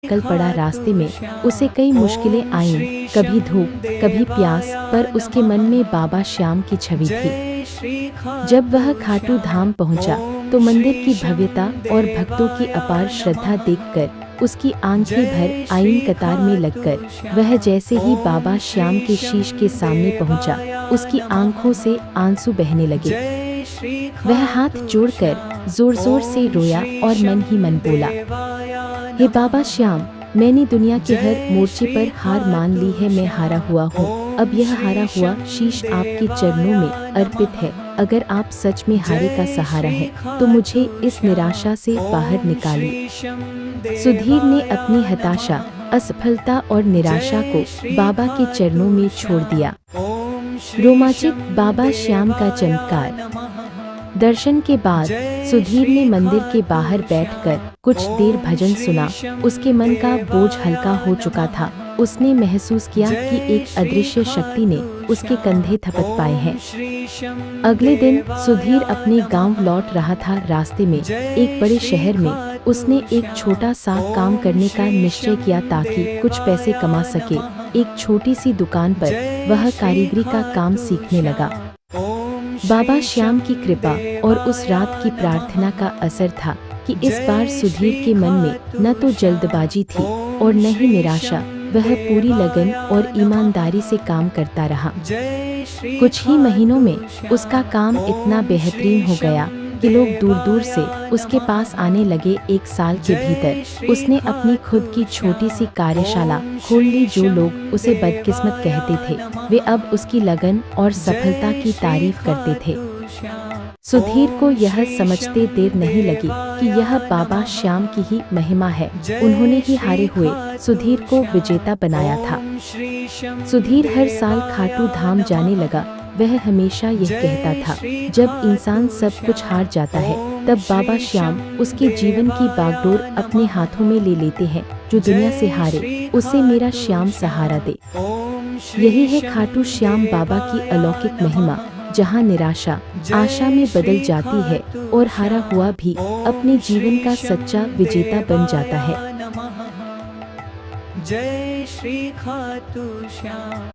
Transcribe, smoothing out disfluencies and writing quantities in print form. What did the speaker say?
निकल पड़ा। रास्ते में उसे कई मुश्किलें आईं, कभी धूप, कभी प्यास, पर उसके मन में बाबा श्याम की छवि थी। जब वह खाटू धाम पहुंचा, तो मंदिर की भव्यता और भक्तों की अपार श्रद्धा देखकर उसकी आंखें भर आईं। कतार में लगकर वह जैसे ही बाबा श्याम के शीश के सामने पहुंचा, उसकी आंखों से आंसू बहने लगे। वह हाथ जोड़कर जोर जोर से रोया और मन ही मन बोला, हे बाबा श्याम, मैंने दुनिया के हर मोर्चे पर हार मान ली है। मैं हारा हुआ हूँ। अब यह हारा हुआ शीश आपके चरणों में अर्पित है। अगर आप सच में हारे का सहारा है, तो मुझे इस निराशा से बाहर निकालिए। सुधीर ने अपनी हताशा, असफलता और निराशा को बाबा के चरणों में छोड़ दिया। रोमांचित बाबा श्याम का चमत्कार। दर्शन के बाद सुधीर ने मंदिर के बाहर बैठकर कुछ देर भजन सुना। उसके मन का बोझ हल्का हो चुका था। उसने महसूस किया कि एक अदृश्य शक्ति ने उसके कंधे थपक पाए हैं। अगले दिन सुधीर अपने गांव लौट रहा था। रास्ते में एक बड़े शहर में उसने एक छोटा सा काम करने का निश्चय किया ताकि कुछ पैसे कमा सके। एक छोटी सी दुकान पर वह कारीगरी का काम सीखने लगा। बाबा श्याम की कृपा और उस रात की प्रार्थना का असर था कि इस बार सुधीर के मन में न तो जल्दबाजी थी और न ही निराशा। वह पूरी लगन और ईमानदारी से काम करता रहा। कुछ ही महीनों में उसका काम इतना बेहतरीन हो गया कि लोग दूर दूर से उसके पास आने लगे। एक साल के भीतर उसने अपनी खुद की छोटी सी कार्यशाला खोल ली। जो लोग उसे बदकिस्मत कहते थे, वे अब उसकी लगन और सफलता की तारीफ करते थे। सुधीर को यह समझते देर नहीं लगी कि यह बाबा श्याम की ही महिमा है। उन्होंने ही हारे हुए सुधीर को विजेता बनाया था। सुधीर हर साल खाटू धाम जाने लगा। वह हमेशा यह कहता था, जब इंसान सब कुछ हार जाता है, तब बाबा श्याम उसके जीवन की बागडोर अपने हाथों में ले लेते हैं। जो दुनिया से हारे, उसे मेरा श्याम सहारा दे। यही है खाटू श्याम बाबा की अलौकिक महिमा, जहां निराशा आशा में बदल जाती है और हारा हुआ भी अपने जीवन का सच्चा विजेता बन जाता है। जय श्री खाटू श्याम।